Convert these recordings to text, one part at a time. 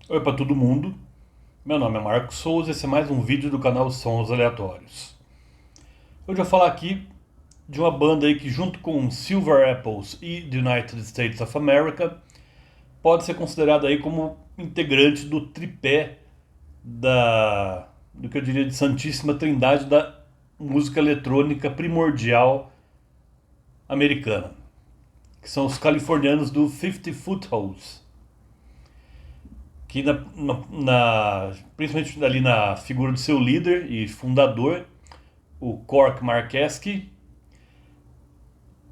Oi para todo mundo, meu nome é Marcos Souza e esse é mais um vídeo do canal Sons Aleatórios. Hoje eu vou falar aqui de uma banda aí que junto com Silver Apples e The United States of America pode ser considerada aí como integrante do tripé do que eu diria de Santíssima Trindade da música eletrônica primordial americana, que são os californianos do 50 Footholds, que principalmente ali na figura do seu líder e fundador, o Cork Marqueschi,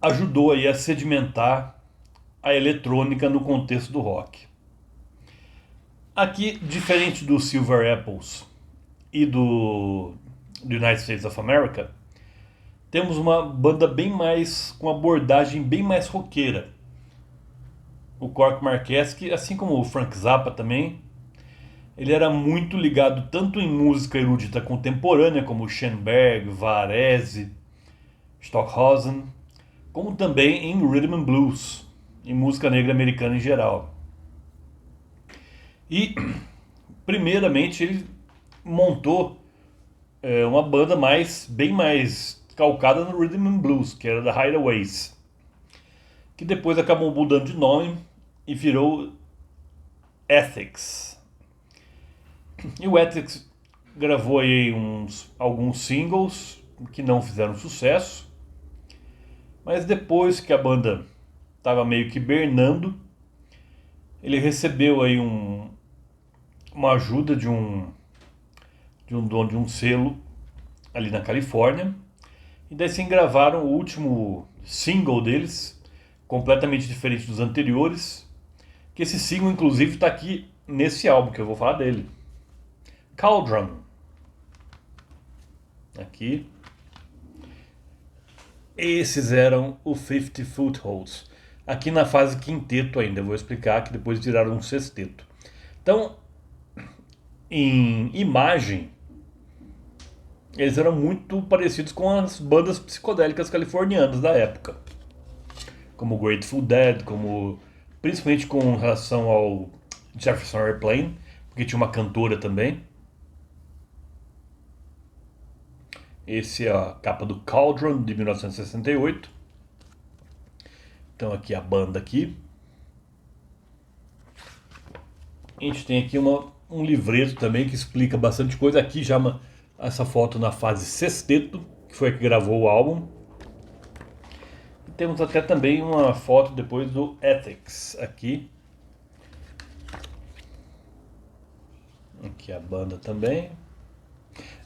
ajudou aí a sedimentar a eletrônica no contexto do rock. Aqui, diferente do Silver Apples e do United States of America, temos uma banda bem mais com abordagem bem mais roqueira. O Cork Marqueschi, assim como o Frank Zappa também, ele era muito ligado tanto em música erudita contemporânea, como Schoenberg, Varese, Stockhausen, como também em rhythm and blues, em música negra americana em geral. E, primeiramente, ele montou uma banda bem mais calcada no rhythm and blues, que era da Hideaways, que depois acabou mudando de nome e virou Ethics. E o Ethics gravou aí alguns singles que não fizeram sucesso, mas depois que a banda estava meio que hibernando, ele recebeu aí uma ajuda de um dono de um selo ali na Califórnia, e daí sim gravaram o último single deles, completamente diferente dos anteriores, que esse single inclusive está aqui nesse álbum que eu vou falar dele. Cauldron. Aqui. Esses eram o 50 Footholds. Aqui na fase quinteto ainda, eu vou explicar que depois viraram um sexteto. Então, em imagem, eles eram muito parecidos com as bandas psicodélicas californianas da época, como Grateful Dead, como principalmente com relação ao Jefferson Airplane, porque tinha uma cantora também. Esse é a capa do Cauldron de 1968. Então aqui a banda aqui. A gente tem aqui um livreto também que explica bastante coisa. Aqui já essa foto na fase sexteto, que foi a que gravou o álbum. E temos até também uma foto depois do Ethics aqui. Aqui a banda também.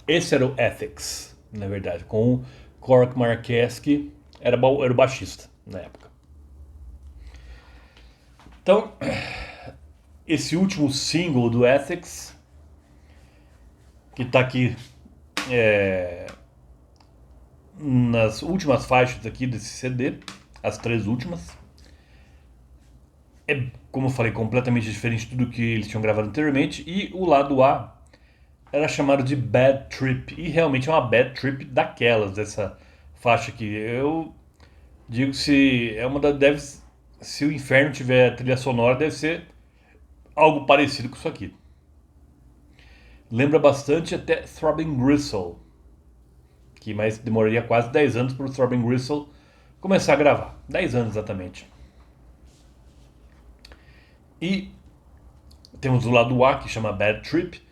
Esse era o Ethics, na verdade, com o Cork Marqueschi, era o baixista na época. Então, esse último single do Ethics, que está aqui nas últimas faixas aqui desse CD, as três últimas, é, como eu falei, completamente diferente de tudo que eles tinham gravado anteriormente, e o lado A era chamado de Bad Trip, e realmente é uma Bad Trip daquelas, dessa faixa aqui. Eu digo que se o inferno tiver trilha sonora, deve ser algo parecido com isso aqui. Lembra bastante até Throbbing Gristle, que mais demoraria quase 10 anos para o Throbbing Gristle começar a gravar. 10 anos exatamente. E temos o lado A, que chama Bad Trip.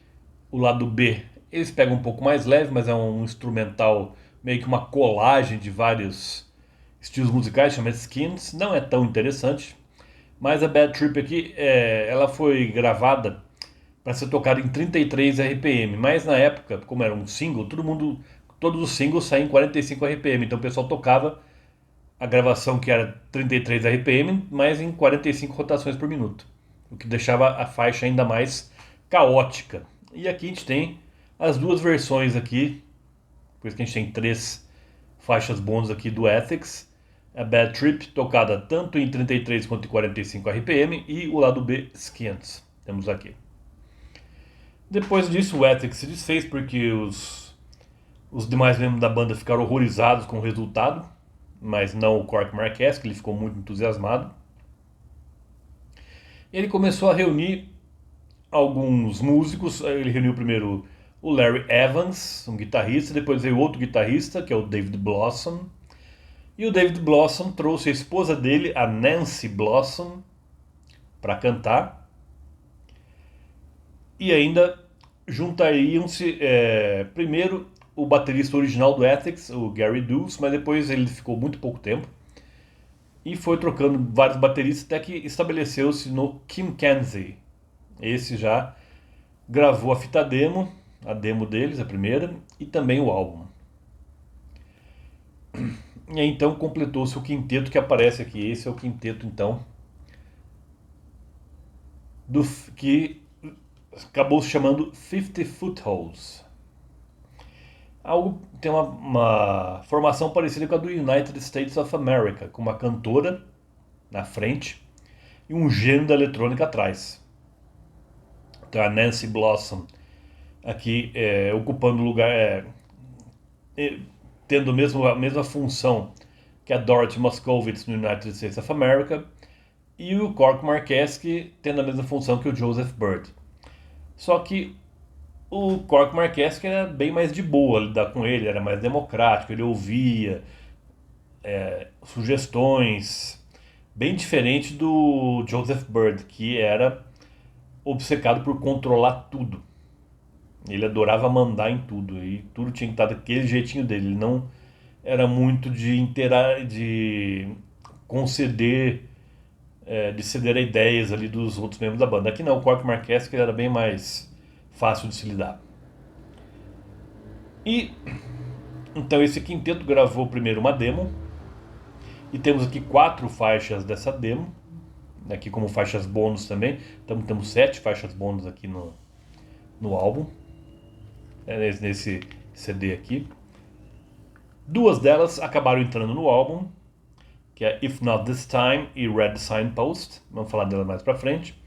O lado B, eles pegam um pouco mais leve, mas é um instrumental, meio que uma colagem de vários estilos musicais, chama Skins. Não é tão interessante. Mas a Bad Trip aqui, ela foi gravada para ser tocada em 33 RPM. Mas na época, como era um single, todos os singles saíam em 45 RPM. Então o pessoal tocava a gravação que era 33 RPM, mas em 45 rotações por minuto. O que deixava a faixa ainda mais caótica. E aqui a gente tem as duas versões aqui, por isso que a gente tem três faixas bônus aqui do Ethics. A Bad Trip, tocada tanto em 33 quanto em 45 RPM, e o lado B, Skins. Temos aqui. Depois disso, o Ethics se desfez porque os demais membros da banda ficaram horrorizados com o resultado, mas não o Cork Marquez, que ele ficou muito entusiasmado. Ele começou a reunir alguns músicos. Ele reuniu primeiro o Larry Evans, um guitarrista, depois veio outro guitarrista, que é o David Blossom. E o David Blossom trouxe a esposa dele, a Nancy Blossom, para cantar. E ainda juntariam-se primeiro o baterista original do Ethics, o Gary Dulce, mas depois ele ficou muito pouco tempo e foi trocando vários bateristas até que estabeleceu-se no Kim Kenzie. Esse já gravou a fita demo, a demo deles, a primeira, e também o álbum. E aí, então completou-se o quinteto que aparece aqui. Esse é o quinteto então que acabou se chamando 50 Footholds. Algo tem uma formação parecida com a do United States of America, com uma cantora na frente e um gênio da eletrônica atrás. Então a Nancy Blossom aqui ocupando o lugar, tendo a mesma função que a Dorothy Moscovitz no United States of America, e o Cork Marquesque tendo a mesma função que o Joseph Byrd. Só que o Cork Marquesque era bem mais de boa lidar com ele, era mais democrático, ele ouvia sugestões, bem diferente do Joseph Byrd, que era obcecado por controlar tudo. Ele adorava mandar em tudo, e tudo tinha que estar daquele jeitinho dele. Ele não era muito de conceder, de ceder a ideias ali dos outros membros da banda. Aqui não, o Cork Marquesque era bem mais fácil de se lidar. E então esse quinteto gravou primeiro uma demo, e temos aqui 4 faixas dessa demo, aqui como faixas bônus também. Então temos 7 faixas bônus aqui no álbum, nesse CD aqui. 2 delas acabaram entrando no álbum, que é If Not This Time e Red Signpost, vamos falar dela mais pra frente.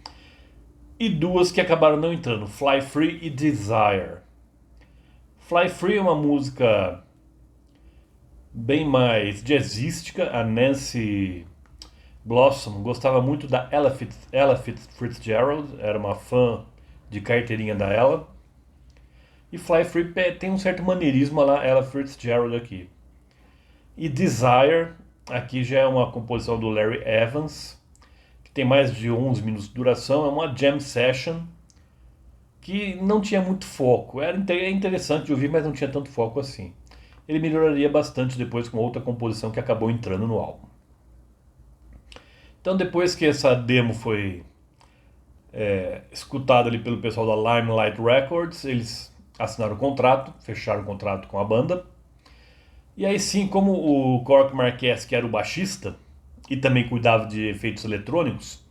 E 2 que acabaram não entrando, Fly Free e Desire. Fly Free é uma música bem mais jazzística. A Nancy Blossom gostava muito da Ella Fitzgerald, era uma fã de carteirinha da Ella. E Fly Free tem um certo maneirismo lá, Ella Fitzgerald aqui. E Desire, aqui já é uma composição do Larry Evans, que tem mais de 11 minutos de duração, é uma jam session que não tinha muito foco. Era interessante de ouvir, mas não tinha tanto foco assim. Ele melhoraria bastante depois com outra composição que acabou entrando no álbum. Então depois que essa demo foi escutada ali pelo pessoal da Limelight Records, eles assinaram o contrato, fecharam o contrato com a banda. E aí sim, como o Cork Marquez, que era o baixista e também cuidava de efeitos eletrônicos,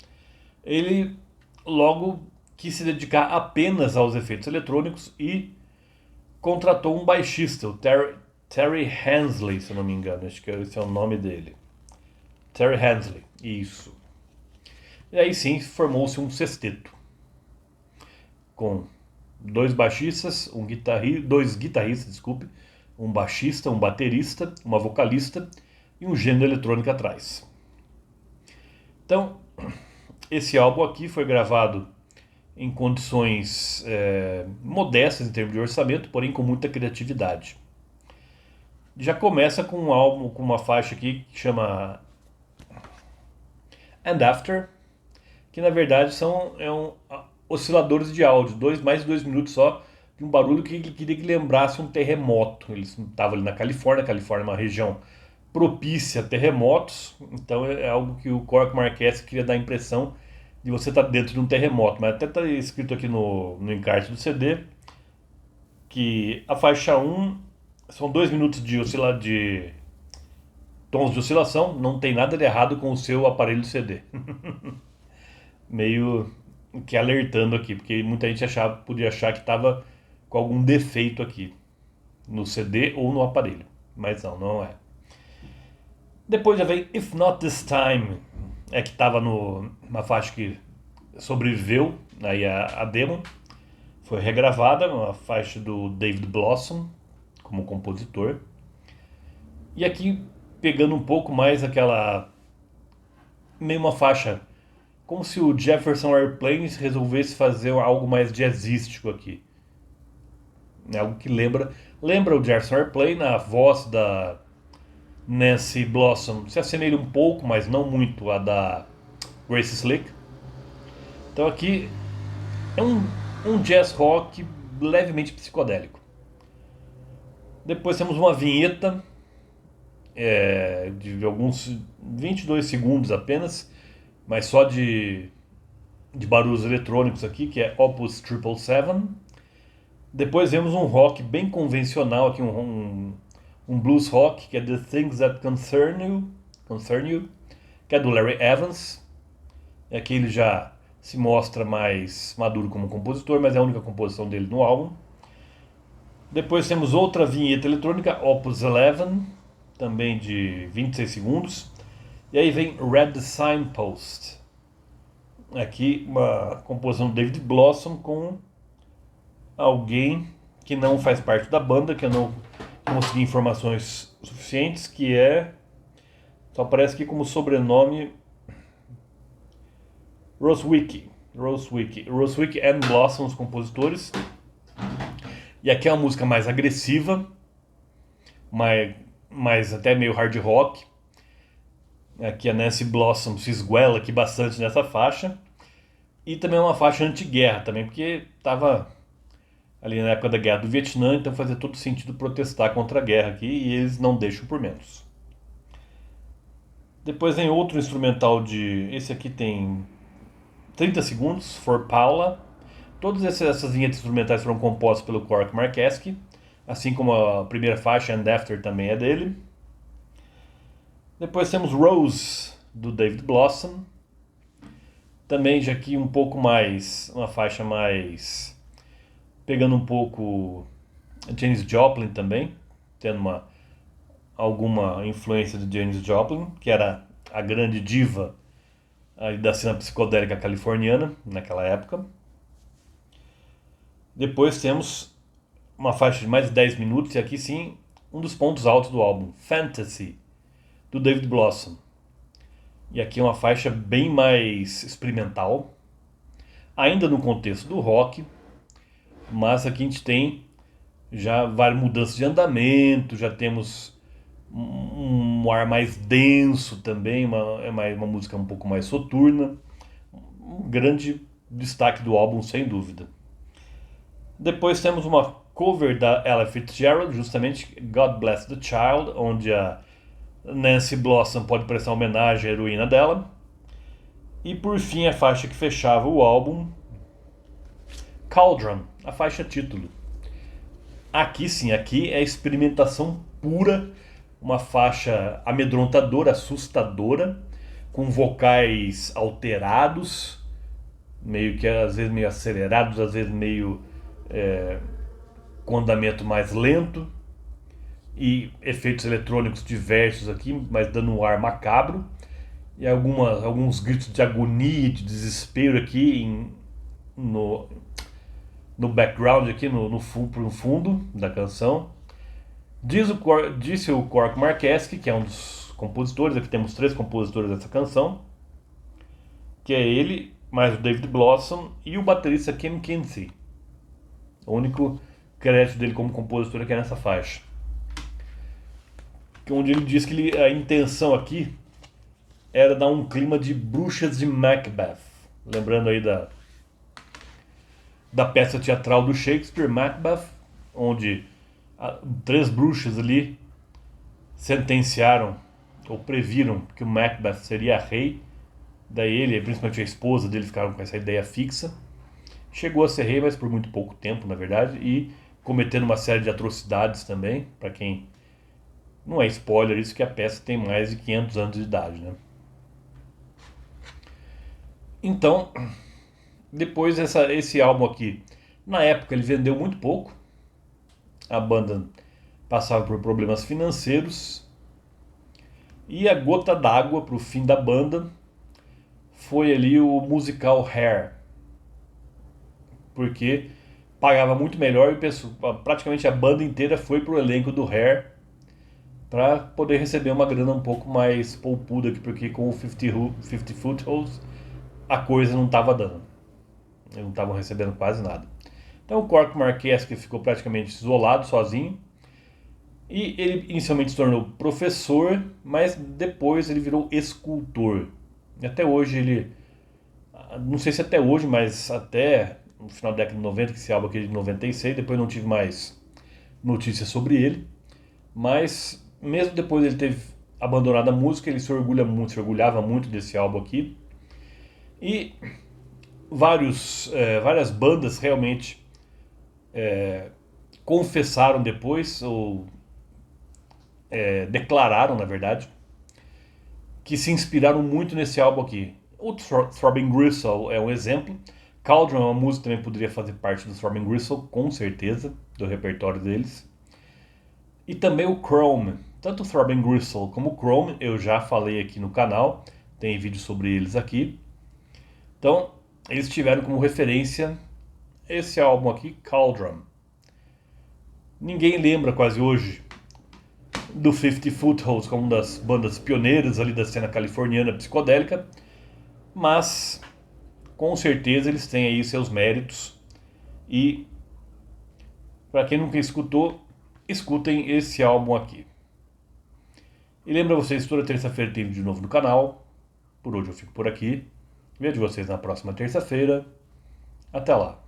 ele logo quis se dedicar apenas aos efeitos eletrônicos e contratou um baixista, o Terry Hensley, se eu não me engano, acho que esse é o nome dele. Terry Hensley, isso. E aí sim formou-se um sexteto, com 2 baixistas, 2 guitarristas, desculpe, um baixista, um baterista, uma vocalista e um gênio eletrônico atrás. Então, esse álbum aqui foi gravado em condições modestas em termos de orçamento, porém com muita criatividade. Já começa com um álbum, com uma faixa aqui que chama And After, que na verdade são osciladores de áudio, mais de 2 minutos só, de um barulho que ele queria que lembrasse um terremoto. Eles estavam ali na Califórnia. A Califórnia é uma região propícia a terremotos, então é algo que o Cork Marquez queria dar a impressão de você estar dentro de um terremoto. Mas até está escrito aqui no encarte do CD que a faixa 1 são 2 minutos de tons de oscilação, não tem nada de errado com o seu aparelho CD. Meio que alertando aqui, porque muita gente podia achar que estava com algum defeito aqui no CD ou no aparelho, mas não é. Depois já vem If Not This Time, que estava numa faixa que sobreviveu, aí a demo foi regravada, uma faixa do David Blossom como compositor. E aqui pegando um pouco mais aquela meio uma faixa como se o Jefferson Airplane resolvesse fazer algo mais jazzístico aqui. É algo que lembra o Jefferson Airplane, a voz da Nancy Blossom se assemelha um pouco, mas não muito, à da Grace Slick. Então aqui é um jazz rock levemente psicodélico. Depois temos uma vinheta de alguns 22 segundos apenas, mas só de barulhos eletrônicos aqui, que é Opus 777. Depois vemos um rock bem convencional aqui, um blues rock, que é The Things That Concern You, que é do Larry Evans. Aqui ele já se mostra mais maduro como compositor, mas é a única composição dele no álbum. Depois temos outra vinheta eletrônica, Opus 11, também de 26 segundos. E aí vem Red Signpost. Aqui uma composição do David Blossom com alguém que não faz parte da banda, que eu não consegui informações suficientes, que só aparece aqui como sobrenome Roswicki and Blossom, os compositores. E aqui é uma música mais agressiva, mais até meio hard rock. Aqui a Nancy Blossom se esguela aqui bastante nessa faixa. E também é uma faixa anti-guerra também, porque estava ali na época da Guerra do Vietnã, então fazia todo sentido protestar contra a guerra aqui, e eles não deixam por menos. Depois vem outro instrumental esse aqui tem 30 segundos, For Paula. Todas essas vinhetas instrumentais foram compostas pelo Cork Marqueschi, assim como a primeira faixa, And After, também é dele. Depois temos Rose, do David Blossom. Também já aqui um pouco mais, uma faixa mais pegando um pouco Janis Joplin também, tendo alguma influência de Janis Joplin, que era a grande diva da cena psicodélica californiana naquela época. Depois temos uma faixa de mais de 10 minutos, e aqui sim, um dos pontos altos do álbum, Fantasy, do David Blossom. E aqui é uma faixa bem mais experimental, ainda no contexto do rock, mas aqui a gente tem já várias mudanças de andamento, já temos um ar mais denso também, uma música um pouco mais soturna. Um grande destaque do álbum, sem dúvida. Depois temos uma cover da Ella Fitzgerald, justamente God Bless the Child, onde a Nancy Blossom pode prestar homenagem à heroína dela. E por fim a faixa que fechava o álbum, Cauldron, a faixa título. Aqui sim, aqui é experimentação pura, uma faixa amedrontadora, assustadora, com vocais alterados, meio que às vezes meio acelerados, às vezes meio com andamento mais lento, e efeitos eletrônicos diversos aqui, mas dando um ar macabro, e alguns gritos de agonia, de desespero aqui no background, aqui no fundo da canção. Disse o Cork Marqueschi, que é um dos compositores, aqui temos 3 compositores dessa canção, que é ele, mais o David Blossom e o baterista Kim Kinsey. O único crédito dele como compositor aqui é nessa faixa. Onde ele diz que a intenção aqui era dar um clima de Bruxas de Macbeth. Lembrando aí da peça teatral do Shakespeare, Macbeth, onde 3 bruxas ali sentenciaram ou previram que o Macbeth seria rei. Daí ele, principalmente a esposa dele, ficaram com essa ideia fixa. Chegou a ser rei, mas por muito pouco tempo, na verdade, e cometendo uma série de atrocidades também. Para quem não é spoiler, isso que a peça tem mais de 500 anos de idade, né? Então, depois esse álbum aqui, na época ele vendeu muito pouco. A banda passava por problemas financeiros, e a gota d'água para o fim da banda foi ali o musical Hair, porque pagava muito melhor e praticamente a banda inteira foi pro elenco do Hair para poder receber uma grana um pouco mais poupuda aqui, porque com o 50 Footholds a coisa não estava dando. Eles não estavam recebendo quase nada. Então o Cork Marquesque ficou praticamente isolado, sozinho. E ele inicialmente se tornou professor, mas depois ele virou escultor. E até hoje ele, não sei se até hoje, mas até no final da década de 90, que esse álbum aqui é de 96, depois não tive mais notícias sobre ele. Mas mesmo depois ele ter abandonado a música, ele se orgulhava muito desse álbum aqui. E várias bandas realmente confessaram depois, ou declararam, na verdade, que se inspiraram muito nesse álbum aqui. O Throbbing Gristle é um exemplo. Cauldron é uma música que também poderia fazer parte do Throbbing Gristle, com certeza, do repertório deles. E também o Chrome. Tanto o Throbbing Gristle como o Chrome eu já falei aqui no canal, tem vídeo sobre eles aqui. Então, eles tiveram como referência esse álbum aqui, Cauldron. Ninguém lembra quase hoje do 50 Footholds como uma das bandas pioneiras ali da cena californiana psicodélica, mas com certeza eles têm aí seus méritos. E para quem nunca escutou, escutem esse álbum aqui. E lembra vocês, toda terça-feira tem vídeo novo no canal. Por hoje eu fico por aqui. Vejo vocês na próxima terça-feira. Até lá.